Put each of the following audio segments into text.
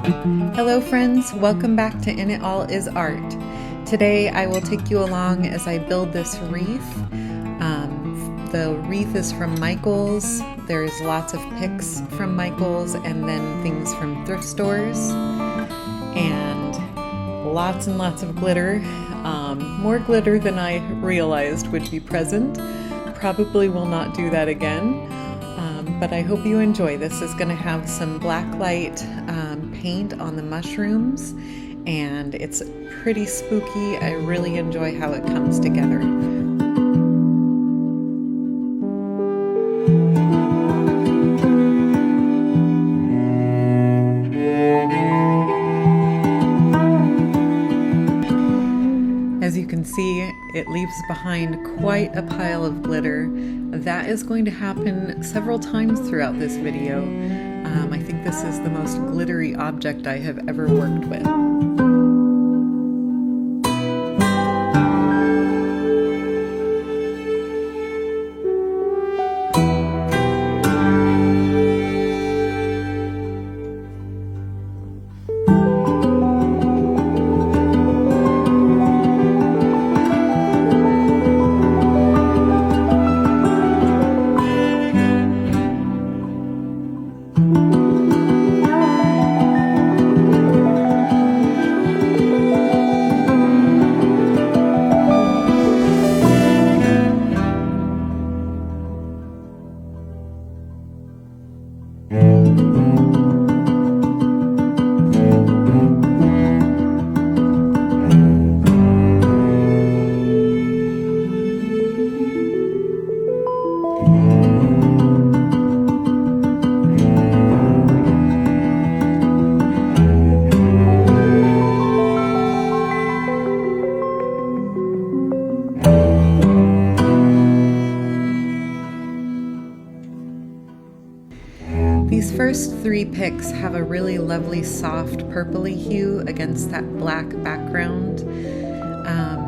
Hello friends, welcome back to In It All Is Art. Today I will take you along as I build this wreath. The wreath is from Michael's. There's lots of picks from Michael's and then things from thrift stores. And lots of glitter. More glitter than I realized would be present. Probably will not do that again. But I hope you enjoy. This is going to have some black light paint on the mushrooms, and it's pretty spooky. I really enjoy how it comes together. As you can see, it leaves behind quite a pile of glitter. That is going to happen several times throughout this video. I think this is the most glittery object I have ever worked with. These first three picks have a really lovely soft purpley hue against that black background.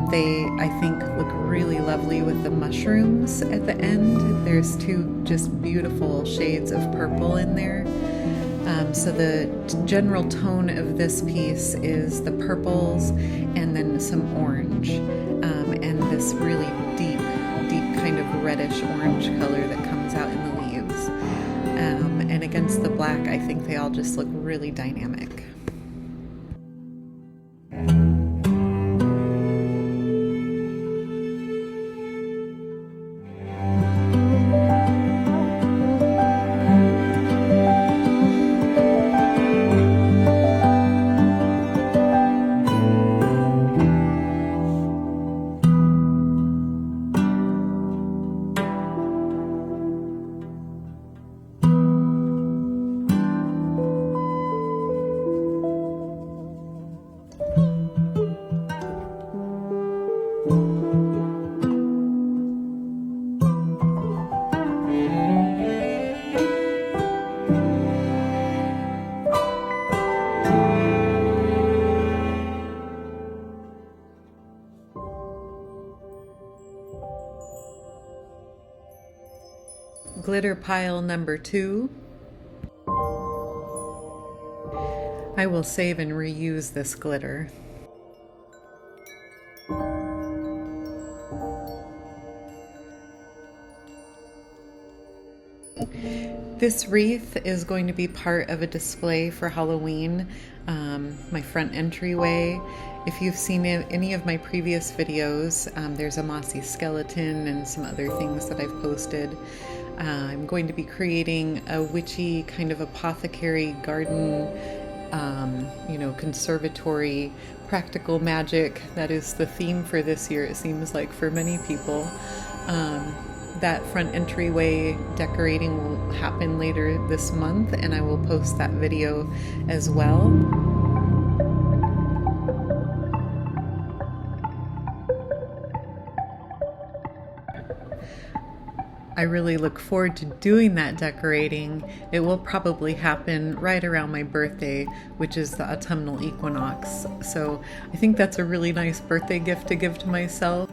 They, I think, look really lovely with the mushrooms at the end. There's two just beautiful shades of purple in there. So the general tone of this piece is the purples and then some orange, and this really deep kind of reddish orange color that comes out in the leaves. And against the black, I think they all just look really dynamic. Glitter pile number 2. I will save and reuse this glitter. This wreath is going to be part of a display for Halloween, my front entryway. If you've seen any of my previous videos, there's a mossy skeleton and some other things that I've posted. I'm going to be creating a witchy kind of apothecary garden, conservatory, practical magic. That is the theme for this year, it seems like, for many people. That front entryway decorating will happen later this month, and I will post that video as well. I really look forward to doing that decorating. It will probably happen right around my birthday, which is the autumnal equinox. So I think that's a really nice birthday gift to give to myself.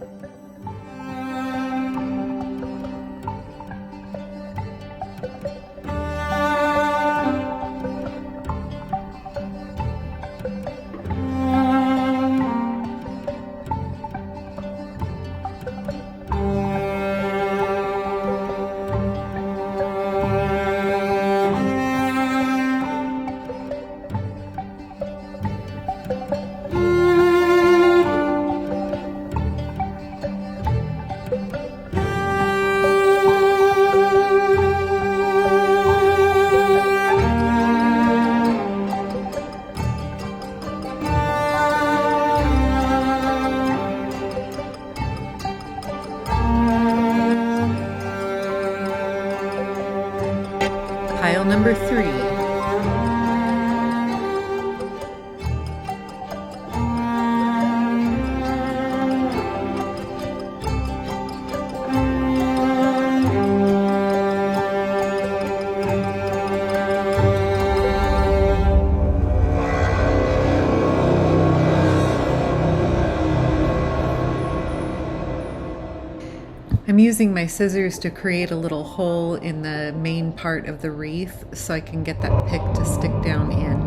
I'm using my scissors to create a little hole in the main part of the wreath so I can get that pick to stick down in.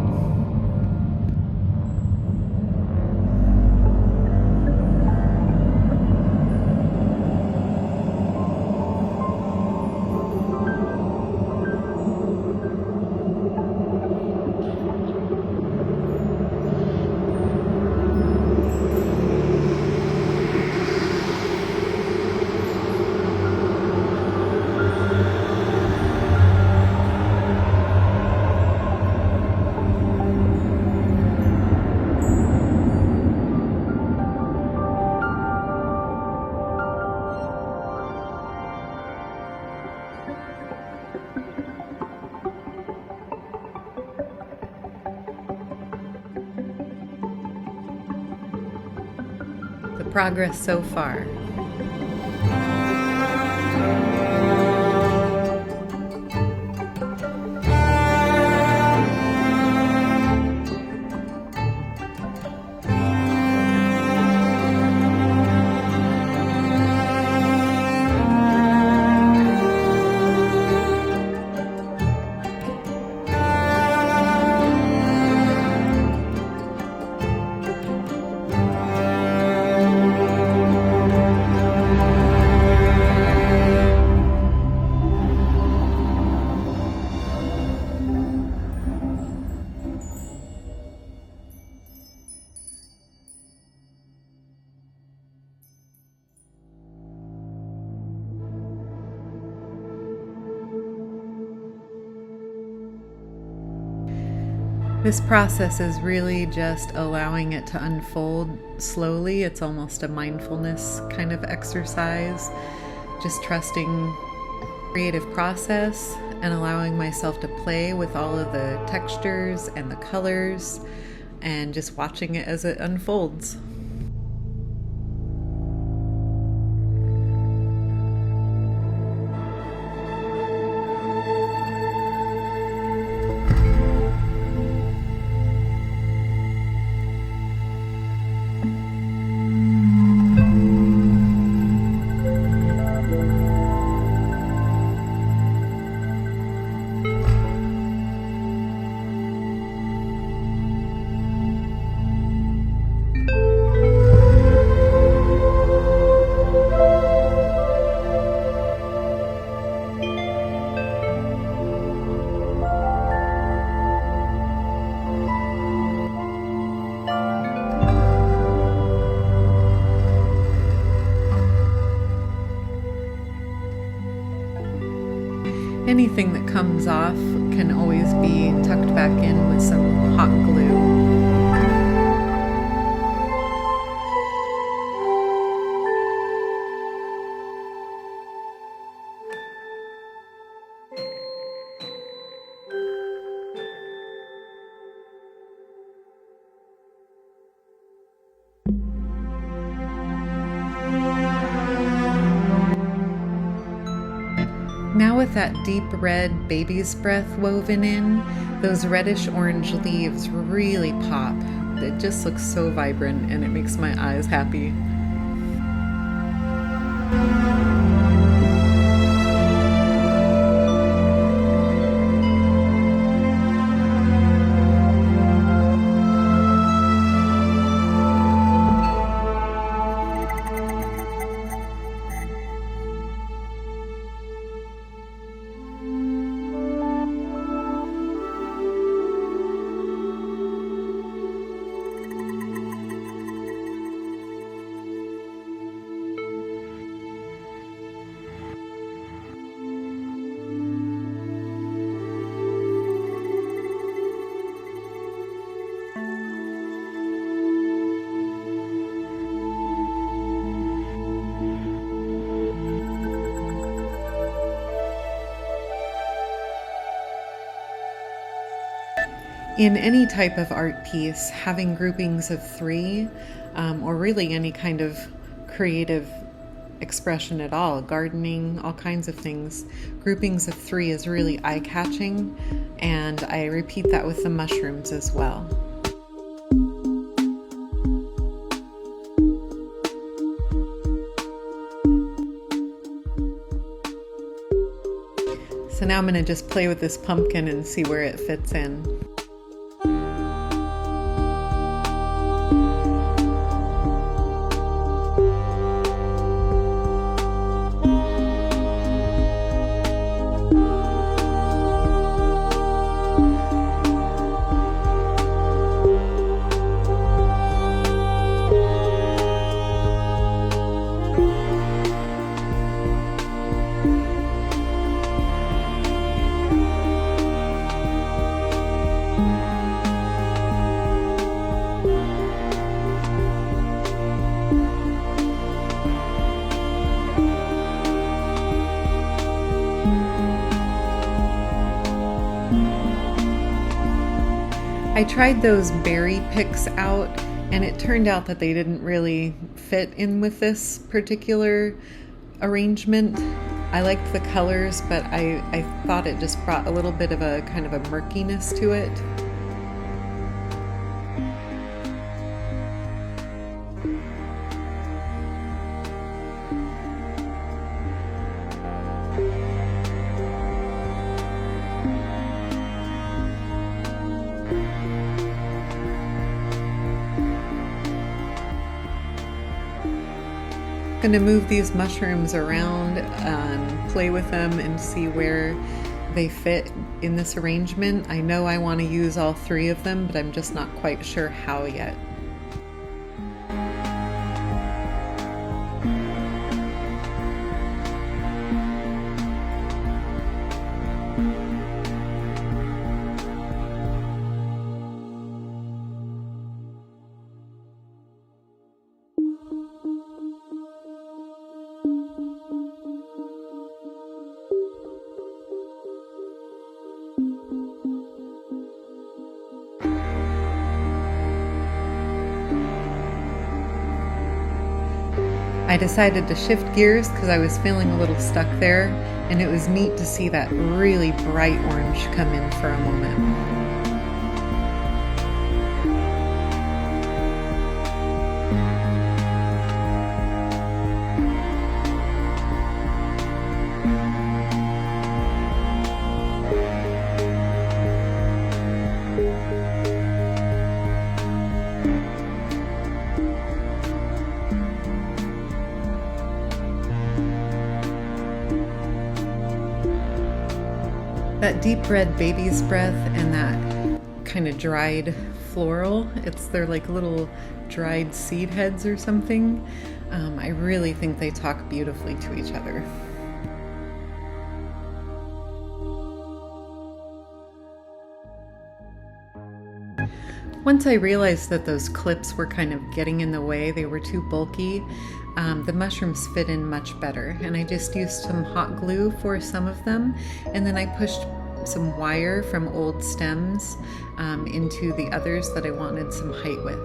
The progress so far. This process is really just allowing it to unfold slowly. It's almost a mindfulness kind of exercise, just trusting the creative process and allowing myself to play with all of the textures and the colors and just watching it as it unfolds. Anything that comes off can always be tucked back in with some hot glue. Now with that deep red baby's breath woven in, those reddish orange leaves really pop. It just looks so vibrant and it makes my eyes happy. In any type of art piece, having groupings of three, or really any kind of creative expression at all, gardening, all kinds of things, groupings of three is really eye-catching, and I repeat that with the mushrooms as well. So now I'm going to just play with this pumpkin and see where it fits in. I tried those berry picks out, and it turned out that they didn't really fit in with this particular arrangement. I liked the colors, but I thought it just brought a little bit of a kind of a murkiness to it. I'm going to move these mushrooms around and play with them and see where they fit in this arrangement. I know I want to use all 3 of them, but I'm just not quite sure how yet. I decided to shift gears because I was feeling a little stuck there, and it was neat to see that really bright orange come in for a moment. That deep red baby's breath and that kind of dried floral, they're like little dried seed heads or something. I really think they talk beautifully to each other. Once I realized that those clips were kind of getting in the way, they were too bulky, the mushrooms fit in much better. And I just used some hot glue for some of them, and then I pushed some wire from old stems into the others that I wanted some height with.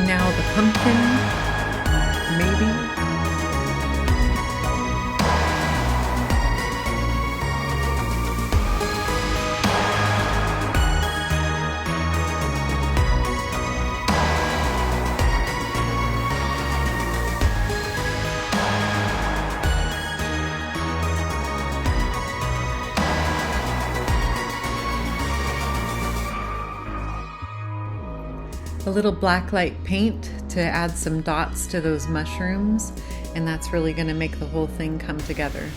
Now the pumpkin, maybe. A little blacklight paint to add some dots to those mushrooms, and that's really going to make the whole thing come together.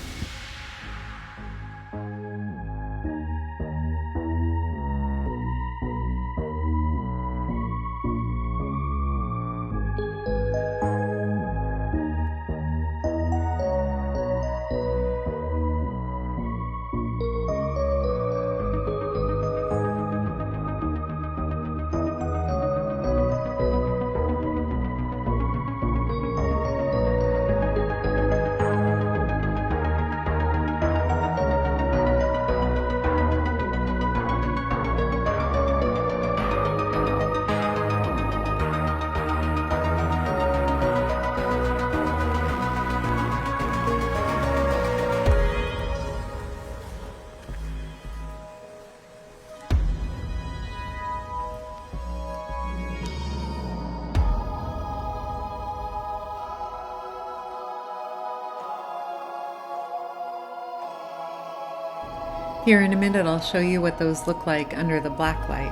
Here in a minute, I'll show you what those look like under the black light.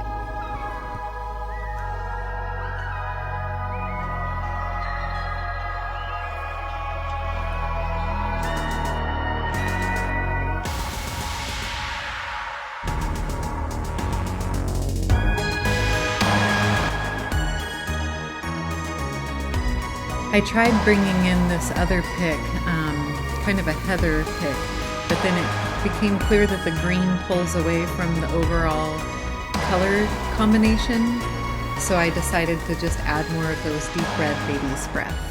I tried bringing in this other pick, kind of a heather pick, but then it became clear that the green pulls away from the overall color combination, so I decided to just add more of those deep red baby's breath.